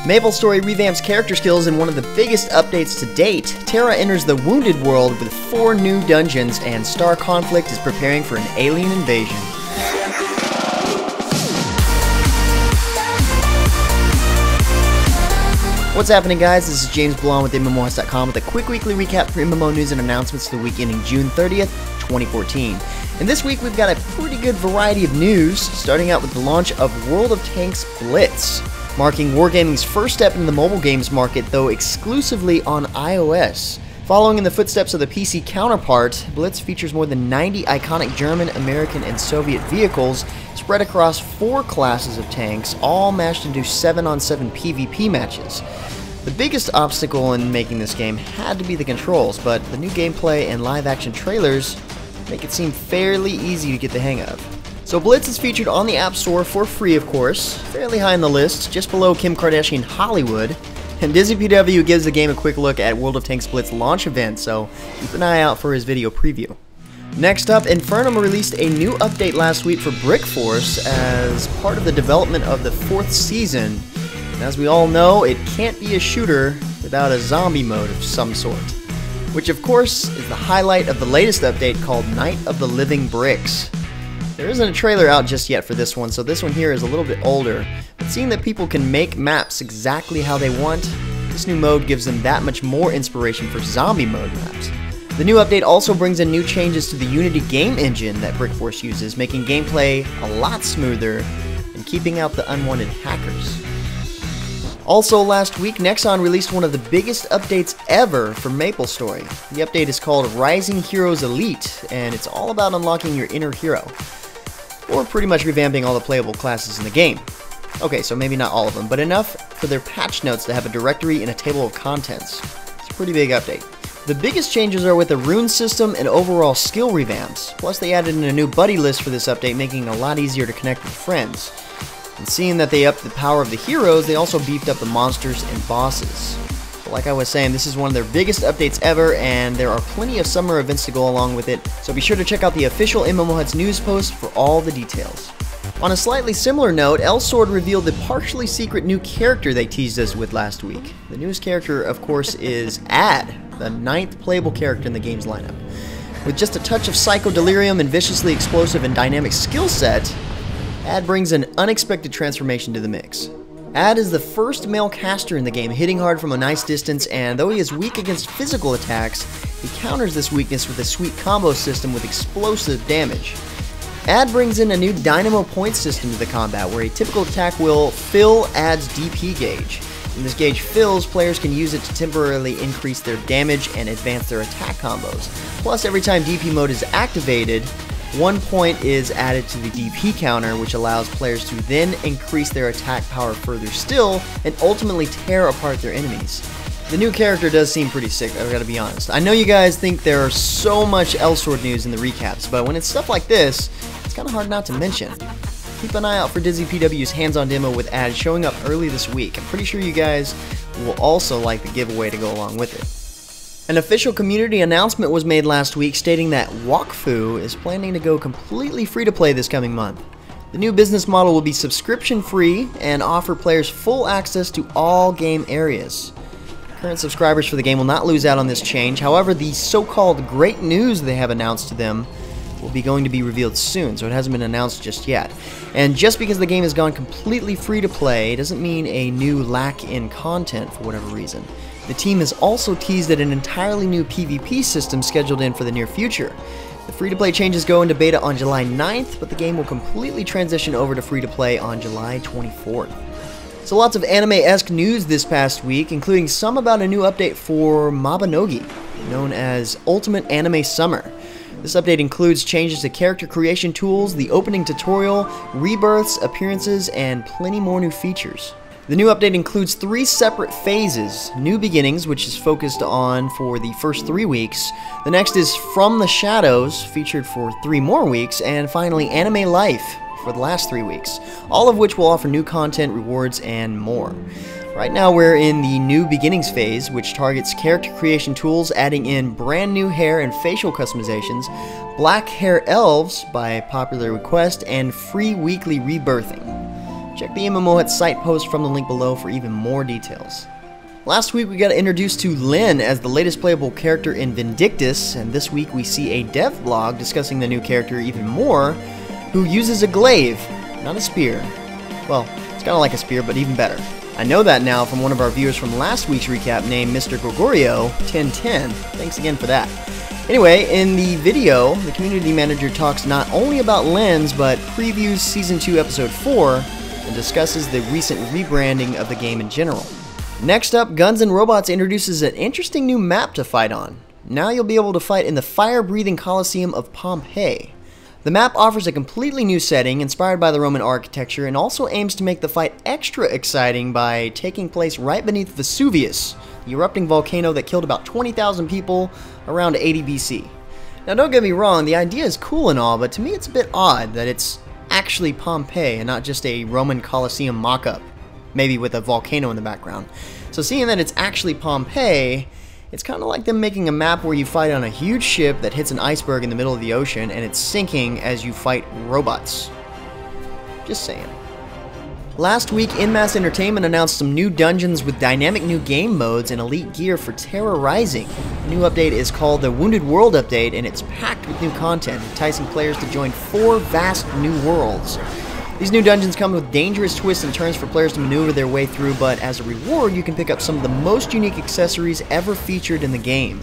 Maplestory revamps character skills in one of the biggest updates to date. TERA enters the Wounded World with 4 new dungeons, and Star Conflict is preparing for an alien invasion. What's happening, guys? This is James Blonde with MMOHuts.com with a quick weekly recap for MMO news and announcements for the week ending June 30th, 2014. And this week we've got a pretty good variety of news, starting out with the launch of World of Tanks Blitz, marking Wargaming's first step into the mobile games market, though exclusively on iOS. Following in the footsteps of the PC counterpart, Blitz features more than 90 iconic German, American, and Soviet vehicles spread across 4 classes of tanks, all mashed into 7-on-7 PvP matches. The biggest obstacle in making this game had to be the controls, but the new gameplay and live-action trailers make it seem fairly easy to get the hang of. So Blitz is featured on the App Store for free, of course, fairly high on the list, just below Kim Kardashian Hollywood. And DizzyPW gives the game a quick look at World of Tanks Blitz launch event, so keep an eye out for his video preview. Next up, Infernum released a new update last week for Brick Force as part of the development of the 4th season. And as we all know, it can't be a shooter without a zombie mode of some sort, which of course is the highlight of the latest update called Night of the Living Bricks. There isn't a trailer out just yet for this one, so this one here is a little bit older, but seeing that people can make maps exactly how they want, this new mode gives them that much more inspiration for zombie mode maps. The new update also brings in new changes to the Unity game engine that Brickforce uses, making gameplay a lot smoother and keeping out the unwanted hackers. Also last week, Nexon released one of the biggest updates ever for Maplestory. The update is called Rising Heroes Elite, and it's all about unlocking your inner hero, or pretty much revamping all the playable classes in the game. Okay, so maybe not all of them, but enough for their patch notes to have a directory and a table of contents. It's a pretty big update. The biggest changes are with the rune system and overall skill revamps. Plus they added in a new buddy list for this update, making it a lot easier to connect with friends. And seeing that they upped the power of the heroes, they also beefed up the monsters and bosses. But like I was saying, this is one of their biggest updates ever, and there are plenty of summer events to go along with it, so be sure to check out the official MMOHuts news post for all the details. On a slightly similar note, Elsword revealed the partially secret new character they teased us with last week. The newest character, of course, is Ad, the 9th playable character in the game's lineup. With just a touch of psycho delirium and viciously explosive and dynamic skill set, Ad brings an unexpected transformation to the mix. Ad is the first male caster in the game, hitting hard from a nice distance, and though he is weak against physical attacks, he counters this weakness with a sweet combo system with explosive damage. Ad brings in a new dynamo point system to the combat, where a typical attack will fill Ad's DP gauge. When this gauge fills, players can use it to temporarily increase their damage and advance their attack combos. Plus, every time DP mode is activated, 1 point is added to the DP counter, which allows players to then increase their attack power further still, and ultimately tear apart their enemies. The new character does seem pretty sick, I gotta be honest. I know you guys think there's so much Elsword news in the recaps, but when it's stuff like this, it's kinda hard not to mention. Keep an eye out for DizzyPW's hands-on demo with Ad showing up early this week. I'm pretty sure you guys will also like the giveaway to go along with it. An official community announcement was made last week stating that Wakfu is planning to go completely free-to-play this coming month. The new business model will be subscription-free and offer players full access to all game areas. Current subscribers for the game will not lose out on this change. However, the so-called great news they have announced to them will be going to be revealed soon, so it hasn't been announced just yet. And just because the game has gone completely free-to-play doesn't mean a new lack in content for whatever reason. The team has also teased at an entirely new PvP system scheduled in for the near future. The free-to-play changes go into beta on July 9th, but the game will completely transition over to free-to-play on July 24th. So lots of anime-esque news this past week, including some about a new update for Mabinogi, known as Ultimate Anime Summer. This update includes changes to character creation tools, the opening tutorial, rebirths, appearances, and plenty more new features. The new update includes 3 separate phases. New Beginnings, which is focused on for the first 3 weeks. The next is From the Shadows, featured for 3 more weeks. And finally, Anime Life for the last 3 weeks. All of which will offer new content, rewards, and more. Right now we're in the New Beginnings phase, which targets character creation tools, adding in brand new hair and facial customizations, black hair elves by popular request, and free weekly rebirthing. Check the MMOHuts site post from the link below for even more details. Last week we got introduced to Lynn as the latest playable character in Vindictus, and this week we see a dev blog discussing the new character even more, who uses a glaive, not a spear. Well, it's kind of like a spear, but even better. I know that now from one of our viewers from last week's recap named Mr. Gregorio 1010. Thanks again for that. Anyway, in the video, the community manager talks not only about Lynn's, but previews Season 2 Episode 4, and discusses the recent rebranding of the game in general. Next up, Guns N' Robots introduces an interesting new map to fight on. Now you'll be able to fight in the fire-breathing Colosseum of Pompeii. The map offers a completely new setting inspired by the Roman architecture and also aims to make the fight extra exciting by taking place right beneath Vesuvius, the erupting volcano that killed about 20,000 people around 80 BC. Now don't get me wrong, the idea is cool and all, but to me it's a bit odd that it's actually Pompeii and not just a Roman Colosseum mock-up, maybe with a volcano in the background. So seeing that it's actually Pompeii, it's kind of like them making a map where you fight on a huge ship that hits an iceberg in the middle of the ocean and it's sinking as you fight robots. Just saying. Last week, Masse Entertainment announced some new dungeons with dynamic new game modes and elite gear for TERA Rising. The new update is called the Wounded World Update, and it's packed with new content, enticing players to join 4 vast new worlds. These new dungeons come with dangerous twists and turns for players to maneuver their way through, but as a reward you can pick up some of the most unique accessories ever featured in the game.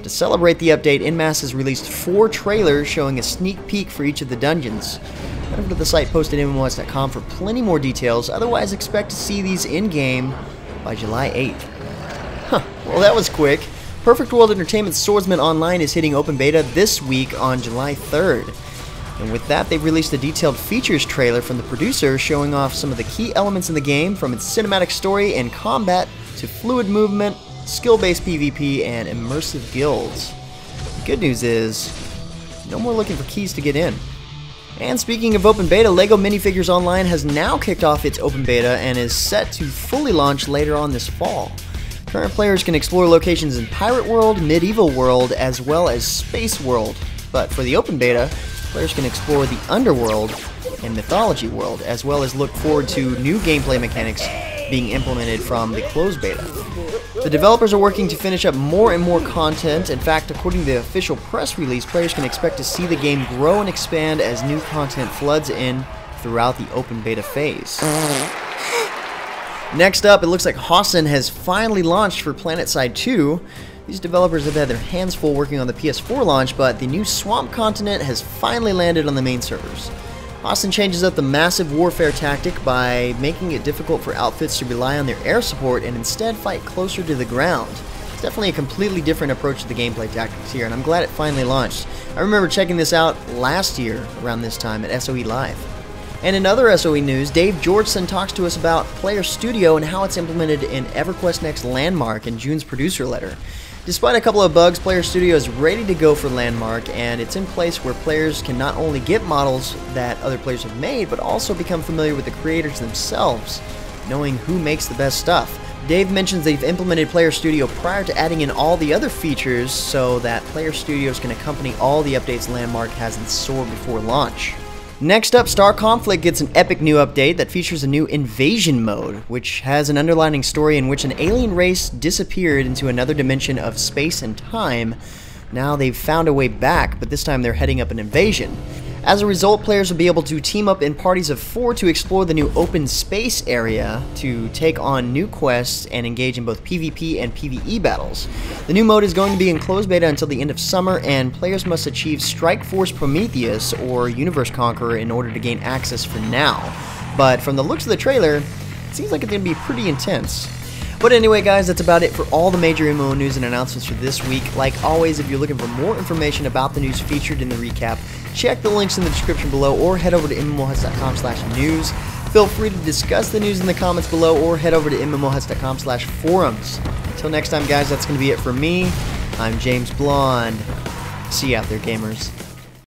To celebrate the update, Masse has released 4 trailers showing a sneak peek for each of the dungeons. Head over to the site posted at MMOHuts.com for plenty more details, otherwise expect to see these in-game by July 8th. Huh, well that was quick. Perfect World Entertainment's Swordsman Online is hitting open beta this week on July 3rd. And with that, they've released a detailed features trailer from the producer showing off some of the key elements in the game, from its cinematic story and combat to fluid movement, skill-based PvP, and immersive guilds. The good news is, no more looking for keys to get in. And speaking of open beta, LEGO Minifigures Online has now kicked off its open beta and is set to fully launch later on this fall. Current players can explore locations in Pirate World, Medieval World, as well as Space World. But for the open beta, players can explore the Underworld and Mythology World, as well as look forward to new gameplay mechanics being implemented from the closed beta. The developers are working to finish up more and more content. In fact, according to the official press release, players can expect to see the game grow and expand as new content floods in throughout the open beta phase. Next up, it looks like Hossin has finally launched for PlanetSide 2. These developers have had their hands full working on the PS4 launch, but the new Swamp Continent has finally landed on the main servers. Austin changes up the massive warfare tactic by making it difficult for outfits to rely on their air support and instead fight closer to the ground. It's definitely a completely different approach to the gameplay tactics here, and I'm glad it finally launched. I remember checking this out last year around this time at SOE Live. And in other SOE news, Dave Georgeson talks to us about Player Studio and how it's implemented in EverQuest Landmark in June's producer letter. Despite a couple of bugs, Player Studio is ready to go for Landmark, and it's in place where players can not only get models that other players have made, but also become familiar with the creators themselves, knowing who makes the best stuff. Dave mentions they've implemented Player Studio prior to adding in all the other features so that Player Studios can accompany all the updates Landmark has in store before launch. Next up, Star Conflict gets an epic new update that features a new invasion mode, which has an underlining story in which an alien race disappeared into another dimension of space and time. Now they've found a way back, but this time they're heading up an invasion. As a result, players will be able to team up in parties of 4 to explore the new open space area, to take on new quests, and engage in both PvP and PvE battles. The new mode is going to be in closed beta until the end of summer, and players must achieve Strike Force Prometheus or Universe Conqueror in order to gain access for now. But from the looks of the trailer, it seems like it's going to be pretty intense. But anyway guys, that's about it for all the major MMO news and announcements for this week. Like always, if you're looking for more information about the news featured in the recap, check the links in the description below or head over to MMOHuts.com/news. Feel free to discuss the news in the comments below or head over to MMOHuts.com/forums. Until next time guys, that's going to be it for me. I'm James Blonde. See you out there, gamers.